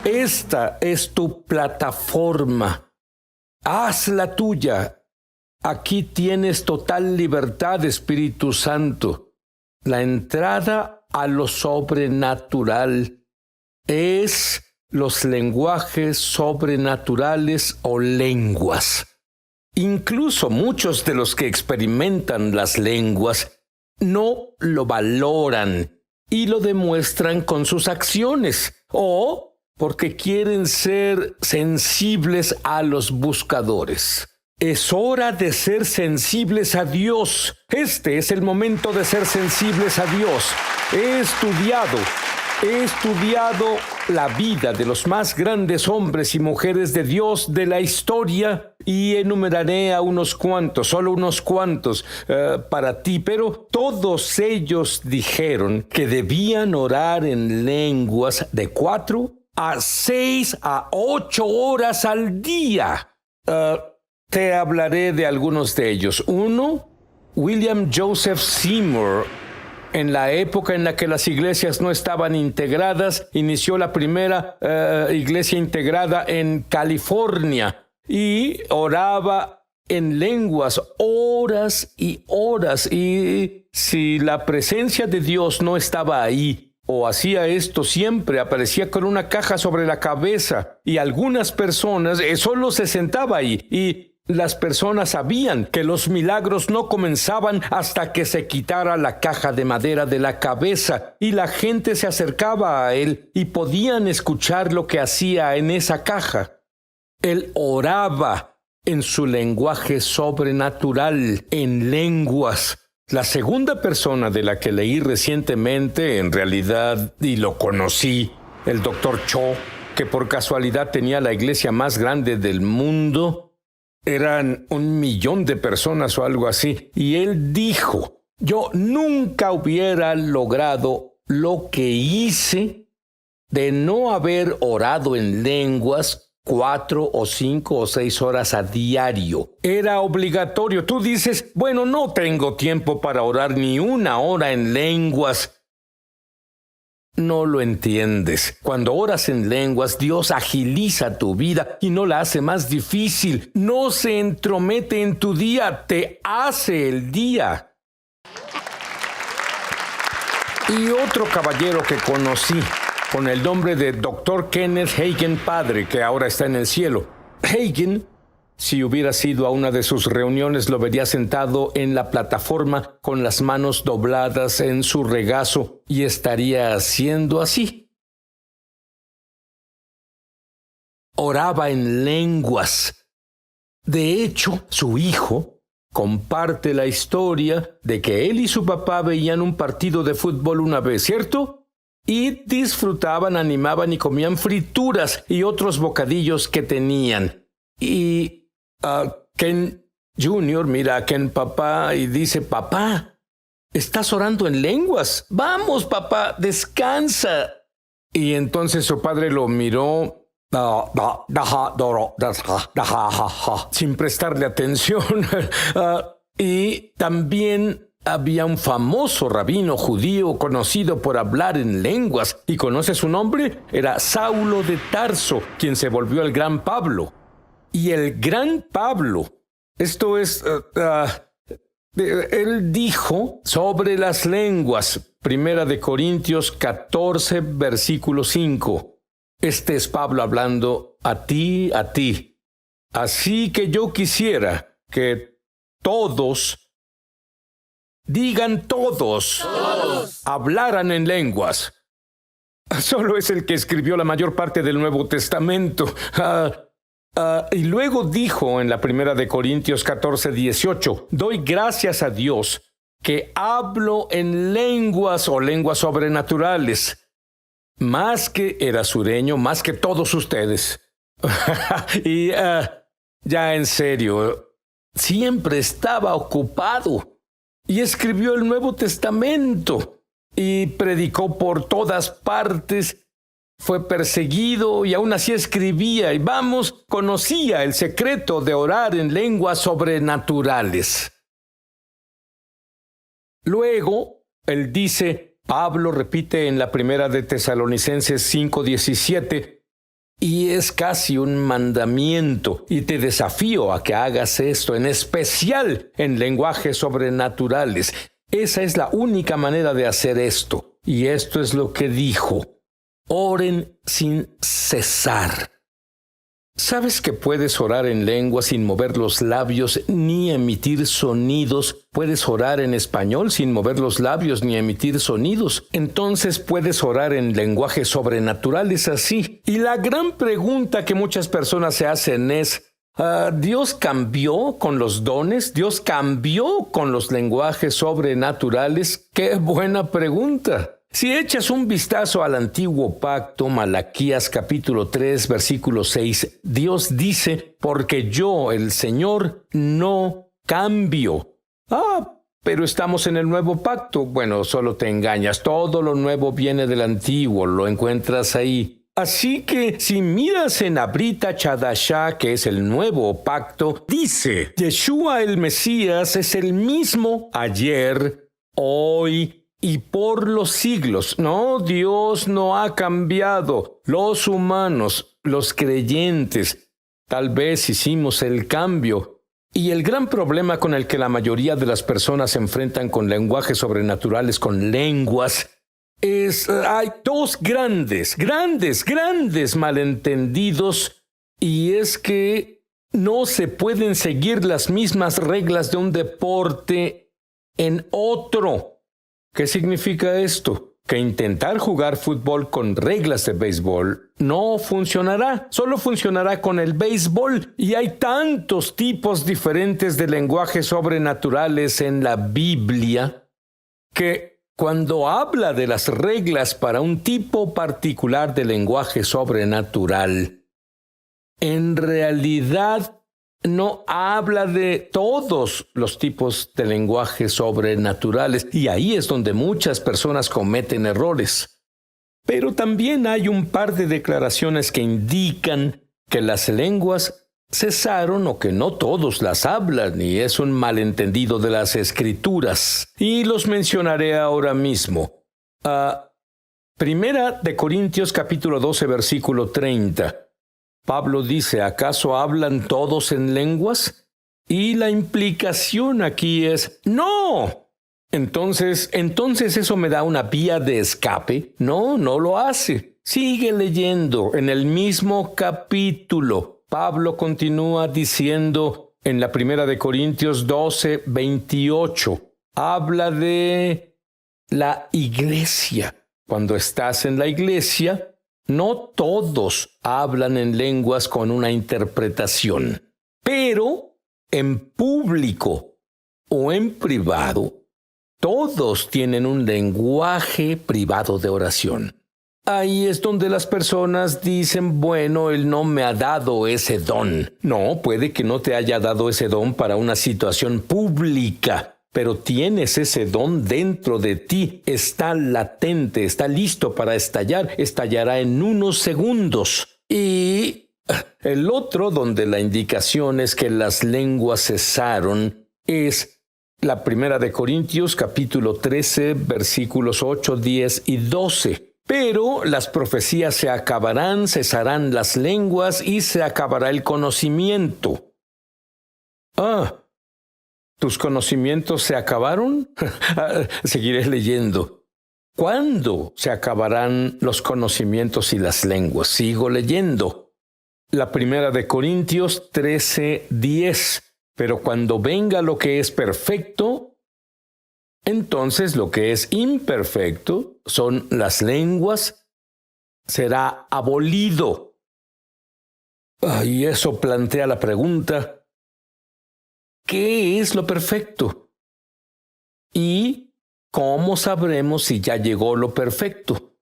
esta es tu plataforma. Hazla tuya. Aquí tienes total libertad, Espíritu Santo. La entrada a lo sobrenatural es los lenguajes sobrenaturales o lenguas. Incluso muchos de los que experimentan las lenguas no lo valoran y lo demuestran con sus acciones o porque quieren ser sensibles a los buscadores. Es hora de ser sensibles a Dios. Este es el momento de ser sensibles a Dios. He estudiado la vida de los más grandes hombres y mujeres de Dios de la historia y enumeraré a unos cuantos, solo unos cuantos para ti, pero todos ellos dijeron que debían orar en lenguas de 4 a 6 a 8 horas al día. Te hablaré de algunos de ellos. Uno, William Joseph Seymour. En la época en la que las iglesias no estaban integradas, inició la primera iglesia integrada en California y oraba en lenguas horas y horas. Y si la presencia de Dios no estaba ahí o hacía esto siempre, aparecía con una caja sobre la cabeza y algunas personas solo se sentaba ahí y las personas sabían que los milagros no comenzaban hasta que se quitara la caja de madera de la cabeza y la gente se acercaba a él y podían escuchar lo que hacía en esa caja. Él oraba en su lenguaje sobrenatural, en lenguas. La segunda persona de la que leí recientemente, en realidad, y lo conocí, el Dr. Cho, que por casualidad tenía la iglesia más grande del mundo. Eran 1 millón de personas o algo así. Y él dijo, yo nunca hubiera logrado lo que hice de no haber orado en lenguas 4 o 5 o 6 horas a diario. Era obligatorio. Tú dices, bueno, no tengo tiempo para orar ni 1 hora en lenguas. No lo entiendes. Cuando oras en lenguas, Dios agiliza tu vida y no la hace más difícil. No se entromete en tu día, te hace el día. Y otro caballero que conocí, con el nombre de Dr. Kenneth Hagin padre, que ahora está en el cielo. Hagin, si hubiera sido a una de sus reuniones, lo vería sentado en la plataforma con las manos dobladas en su regazo y estaría haciendo así. Oraba en lenguas. De hecho, su hijo comparte la historia de que él y su papá veían un partido de fútbol una vez, ¿cierto? Y disfrutaban, animaban y comían frituras y otros bocadillos que tenían. Y Ken Jr. mira a Ken papá y dice, papá, estás orando en lenguas. Vamos, papá, descansa. Y entonces su padre lo miró sin prestarle atención. Y también había un famoso rabino judío conocido por hablar en lenguas. ¿Y conoce su nombre? Era Saulo de Tarso, quien se volvió el gran Pablo. Y el gran Pablo, esto es, él dijo sobre las lenguas, 1 Corintios 14, versículo 5. Este es Pablo hablando a ti. Así que yo quisiera que todos, digan todos, hablaran en lenguas. Solo es el que escribió la mayor parte del Nuevo Testamento. Y luego dijo en la 1 Corintios 14, 18, doy gracias a Dios que hablo en lenguas o lenguas sobrenaturales, más que era sureño, más que todos ustedes. Y ya en serio, siempre estaba ocupado y escribió el Nuevo Testamento y predicó por todas partes. Fue perseguido y aún así escribía y conocía el secreto de orar en lenguas sobrenaturales. Luego, él dice, Pablo repite en la 1 de Tesalonicenses 5:17, Y es casi un mandamiento, y te desafío a que hagas esto, en especial en lenguajes sobrenaturales. Esa es la única manera de hacer esto. Y esto es lo que dijo: oren sin cesar. ¿Sabes que puedes orar en lengua sin mover los labios ni emitir sonidos? Puedes orar en español sin mover los labios ni emitir sonidos. Entonces puedes orar en lenguajes sobrenaturales así. Y la gran pregunta que muchas personas se hacen es: ¿Dios cambió con los dones? ¿Dios cambió con los lenguajes sobrenaturales? ¡Qué buena pregunta! Si echas un vistazo al antiguo pacto, Malaquías capítulo 3, versículo 6, Dios dice: porque yo, el Señor, no cambio. Pero estamos en el nuevo pacto. Bueno, solo te engañas. Todo lo nuevo viene del antiguo, lo encuentras ahí. Así que si miras en Abrita Chadashá, que es el nuevo pacto, dice: Yeshua el Mesías es el mismo ayer, hoy y por los siglos. No, Dios no ha cambiado. Los humanos, los creyentes, tal vez hicimos el cambio. Y el gran problema con el que la mayoría de las personas se enfrentan con lenguajes sobrenaturales, con lenguas, hay dos grandes malentendidos, y es que no se pueden seguir las mismas reglas de un deporte en otro. ¿Qué significa esto? Que intentar jugar fútbol con reglas de béisbol no funcionará. Solo funcionará con el béisbol. Y hay tantos tipos diferentes de lenguajes sobrenaturales en la Biblia que cuando habla de las reglas para un tipo particular de lenguaje sobrenatural, en realidad no habla de todos los tipos de lenguajes sobrenaturales, y ahí es donde muchas personas cometen errores. Pero también hay un par de declaraciones que indican que las lenguas cesaron o que no todos las hablan, y es un malentendido de las Escrituras. Y los mencionaré ahora mismo. Primera de Corintios capítulo 12, versículo 30. Pablo dice: ¿acaso hablan todos en lenguas? Y la implicación aquí es: ¡no! Entonces eso me da una vía de escape. No lo hace. Sigue leyendo en el mismo capítulo. Pablo continúa diciendo en la primera de Corintios 12, 28. Habla de la iglesia. Cuando estás en la iglesia, no todos hablan en lenguas con una interpretación, pero en público o en privado, todos tienen un lenguaje privado de oración. Ahí es donde las personas dicen: bueno, Él no me ha dado ese don. No, puede que no te haya dado ese don para una situación pública, pero tienes ese don dentro de ti, está latente, está listo para estallar, estallará en unos segundos. Y el otro, donde la indicación es que las lenguas cesaron, es la primera de Corintios, capítulo 13, versículos 8, 10 y 12. Pero las profecías se acabarán, cesarán las lenguas y se acabará el conocimiento. ¿Tus conocimientos se acabaron? Seguiré leyendo. ¿Cuándo se acabarán los conocimientos y las lenguas? Sigo leyendo. La primera de Corintios 13, 10. Pero cuando venga lo que es perfecto, entonces lo que es imperfecto, son las lenguas, será abolido. Y eso plantea la pregunta: ¿qué es lo perfecto? ¿Y cómo sabremos si ya llegó lo perfecto?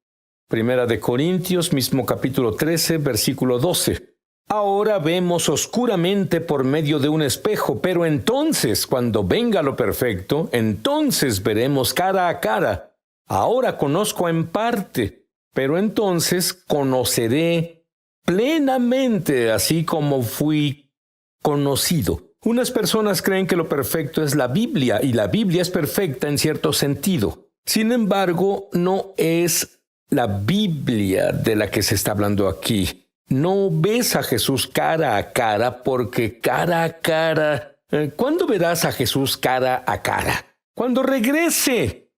Primera de Corintios, mismo capítulo 13, versículo 12. Ahora vemos oscuramente por medio de un espejo, pero entonces, cuando venga lo perfecto, entonces veremos cara a cara. Ahora conozco en parte, pero entonces conoceré plenamente, así como fui conocido. Unas personas creen que lo perfecto es la Biblia, y la Biblia es perfecta en cierto sentido. Sin embargo, no es la Biblia de la que se está hablando aquí. No ves a Jesús cara a cara porque cara a cara... ¿Cuándo verás a Jesús cara a cara? Cuando regrese.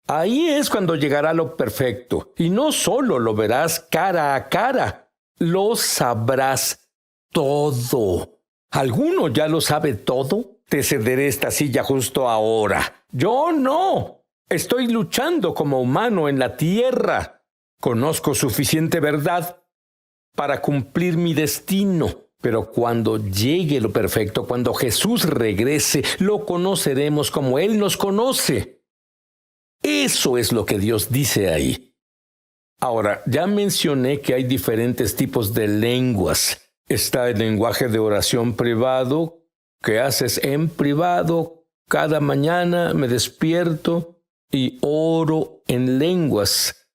Ahí es cuando llegará lo perfecto. Y no solo lo verás cara a cara, lo sabrás todo. ¿Alguno ya lo sabe todo? Te cederé esta silla justo ahora. Yo no. Estoy luchando como humano en la tierra. Conozco suficiente verdad para cumplir mi destino. Pero cuando llegue lo perfecto, cuando Jesús regrese, lo conoceremos como Él nos conoce. Eso es lo que Dios dice ahí. Ahora, ya mencioné que hay diferentes tipos de lenguas. Está el lenguaje de oración privado, que haces en privado. Cada mañana me despierto y oro en lenguas.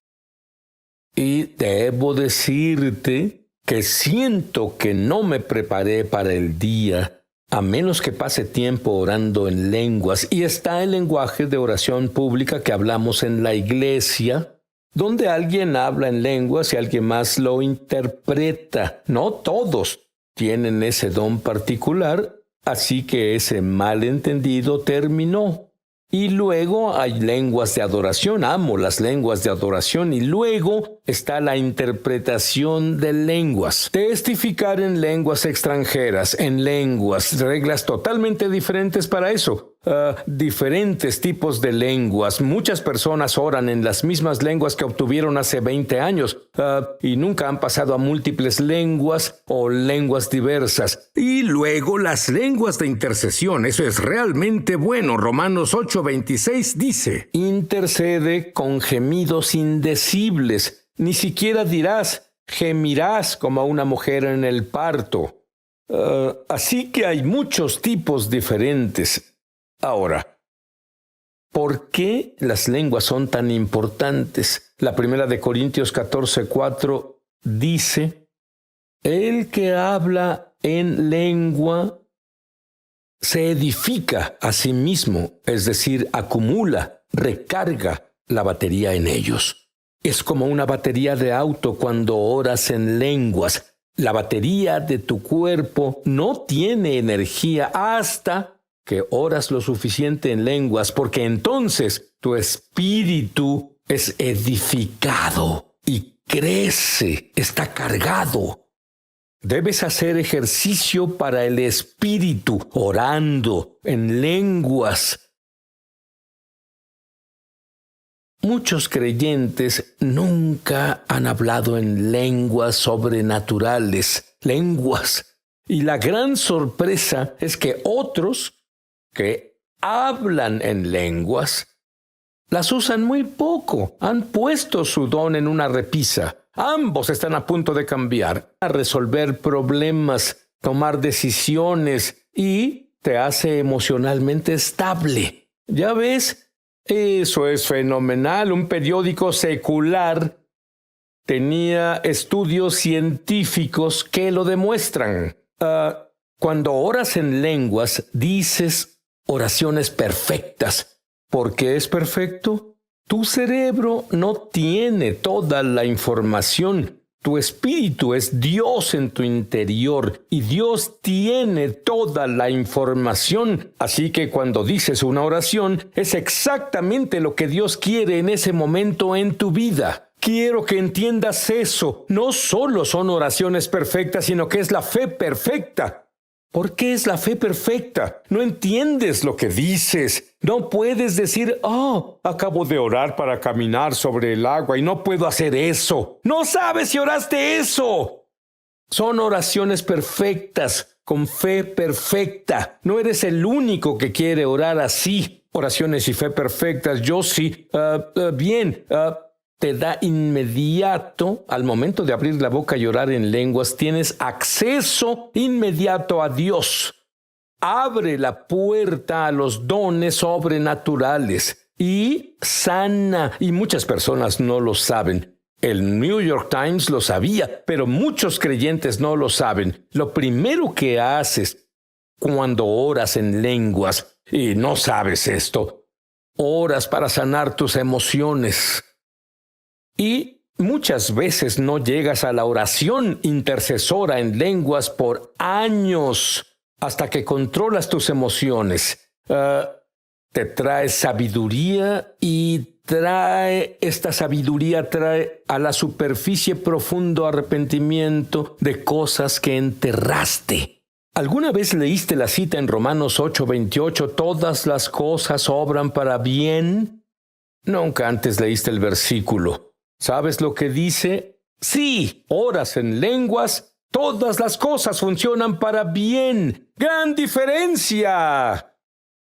Y debo decirte que siento que no me preparé para el día, a menos que pase tiempo orando en lenguas. Y está el lenguaje de oración pública que hablamos en la iglesia, donde alguien habla en lenguas y alguien más lo interpreta. No todos tienen ese don particular, así que ese malentendido terminó. Y luego hay lenguas de adoración. Amo las lenguas de adoración. Y luego está la interpretación de lenguas. Testificar en lenguas extranjeras, en lenguas, reglas totalmente diferentes para eso. Diferentes tipos de lenguas. Muchas personas oran en las mismas lenguas que obtuvieron hace 20 años y nunca han pasado a múltiples lenguas o lenguas diversas. Y luego las lenguas de intercesión. Eso es realmente bueno. Romanos 8:26 dice: intercede con gemidos indecibles. Ni siquiera dirás, gemirás como una mujer en el parto. Así que hay muchos tipos diferentes. Ahora, ¿por qué las lenguas son tan importantes? La primera de Corintios 14:4 dice: el que habla en lengua se edifica a sí mismo, es decir, acumula, recarga la batería en ellos. Es como una batería de auto cuando oras en lenguas. La batería de tu cuerpo no tiene energía hasta que oras lo suficiente en lenguas, porque entonces tu espíritu es edificado y crece, está cargado. Debes hacer ejercicio para el espíritu, orando en lenguas. Muchos creyentes nunca han hablado en lenguas sobrenaturales, lenguas. Y la gran sorpresa es que otros que hablan en lenguas las usan muy poco. Han puesto su don en una repisa. Ambos están a punto de cambiar, a resolver problemas, tomar decisiones y te hace emocionalmente estable. ¿Ya ves? Eso es fenomenal. Un periódico secular tenía estudios científicos que lo demuestran. Cuando oras en lenguas, dices oraciones perfectas. ¿Por qué es perfecto? Tu cerebro no tiene toda la información. Tu espíritu es Dios en tu interior y Dios tiene toda la información. Así que cuando dices una oración, es exactamente lo que Dios quiere en ese momento en tu vida. Quiero que entiendas eso. No solo son oraciones perfectas, sino que es la fe perfecta. ¿Por qué es la fe perfecta? No entiendes lo que dices. No puedes decir, acabo de orar para caminar sobre el agua y no puedo hacer eso. No sabes si oraste eso. Son oraciones perfectas, con fe perfecta. No eres el único que quiere orar así. Oraciones y fe perfectas, yo sí. Te da inmediato, al momento de abrir la boca y orar en lenguas, tienes acceso inmediato a Dios. Abre la puerta a los dones sobrenaturales y sana. Y muchas personas no lo saben. El New York Times lo sabía, pero muchos creyentes no lo saben. Lo primero que haces cuando oras en lenguas, y no sabes esto, oras para sanar tus emociones. Y muchas veces no llegas a la oración intercesora en lenguas por años hasta que controlas tus emociones. Te trae sabiduría y esta sabiduría trae a la superficie profundo arrepentimiento de cosas que enterraste. ¿Alguna vez leíste la cita en Romanos 8:28? Todas las cosas obran para bien. Nunca antes leíste el versículo. ¿Sabes lo que dice? Sí, oras en lenguas, todas las cosas funcionan para bien. ¡Gran diferencia!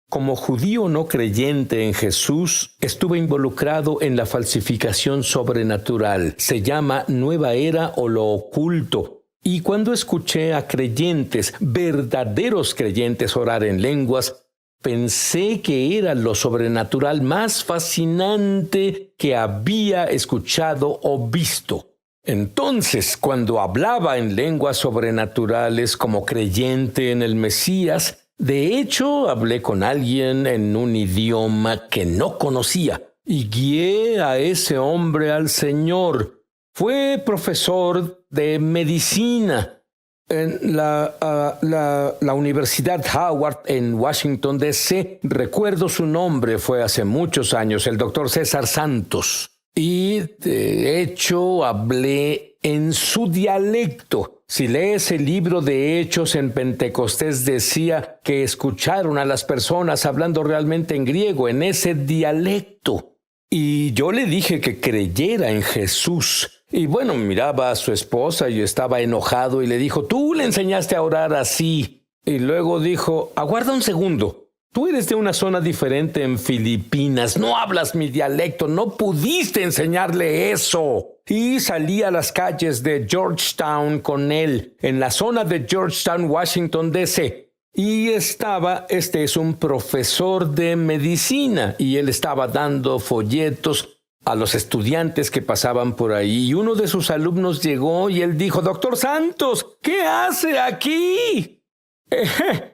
Como judío no creyente en Jesús, estuve involucrado en la falsificación sobrenatural. Se llama Nueva Era o lo oculto. Y cuando escuché a creyentes, verdaderos creyentes, orar en lenguas, pensé que era lo sobrenatural más fascinante que había escuchado o visto. Entonces, cuando hablaba en lenguas sobrenaturales como creyente en el Mesías, de hecho, hablé con alguien en un idioma que no conocía y guié a ese hombre al Señor. Fue profesor de medicina en la Universidad Howard en Washington, D.C. Recuerdo su nombre, fue hace muchos años, el doctor César Santos. Y de hecho hablé en su dialecto. Si lees el libro de Hechos en Pentecostés, decía que escucharon a las personas hablando realmente en griego, en ese dialecto. Y yo le dije que creyera en Jesús. Y bueno, miraba a su esposa y estaba enojado y le dijo, tú le enseñaste a orar así. Y luego dijo, aguarda un segundo. Tú eres de una zona diferente en Filipinas, no hablas mi dialecto, no pudiste enseñarle eso. Y salí a las calles de Georgetown con él, en la zona de Georgetown, Washington, D.C., y este es un profesor de medicina, y él estaba dando folletos a los estudiantes que pasaban por ahí. Y uno de sus alumnos llegó y él dijo, Doctor Santos, ¿qué hace aquí?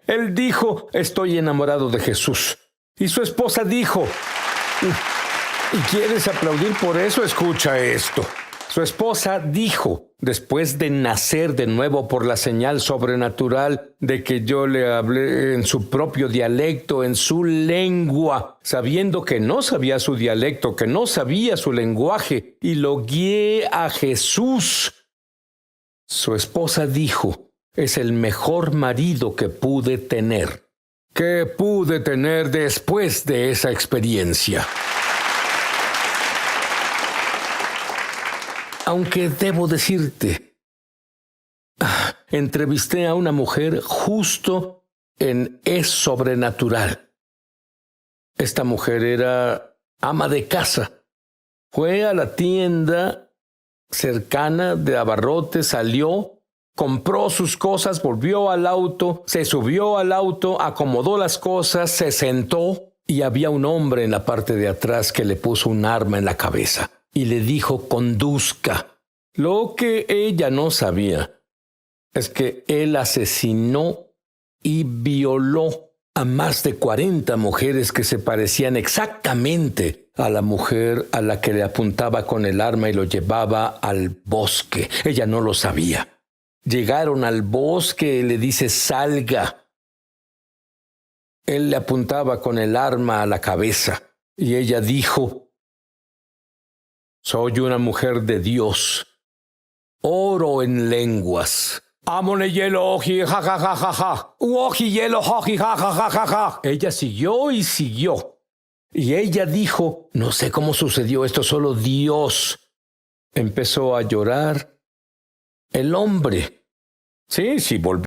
Él dijo, estoy enamorado de Jesús. Y su esposa dijo, ¿y quieres aplaudir por eso? Escucha esto. Su esposa dijo, después de nacer de nuevo por la señal sobrenatural de que yo le hablé en su propio dialecto, en su lengua, sabiendo que no sabía su dialecto, que no sabía su lenguaje, y lo guié a Jesús. Su esposa dijo, es el mejor marido que pude tener. ¿Qué pude tener después de esa experiencia? Aunque debo decirte, entrevisté a una mujer justo en Es Sobrenatural. Esta mujer era ama de casa. Fue a la tienda cercana de abarrotes, salió, compró sus cosas, volvió al auto, se subió al auto, acomodó las cosas, se sentó y había un hombre en la parte de atrás que le puso un arma en la cabeza. Y le dijo, conduzca. Lo que ella no sabía es que él asesinó y violó a más de 40 mujeres que se parecían exactamente a la mujer a la que le apuntaba con el arma y lo llevaba al bosque. Ella no lo sabía. Llegaron al bosque y le dice, salga. Él le apuntaba con el arma a la cabeza y ella dijo, soy una mujer de Dios. Oro en lenguas. Amone hielo oji ja ja ja ja ja. Uoji hielo oji ja ja ja ja ja. Ella siguió y siguió. Y ella dijo, no sé cómo sucedió esto, solo Dios. Empezó a llorar. El hombre. Sí, volvió.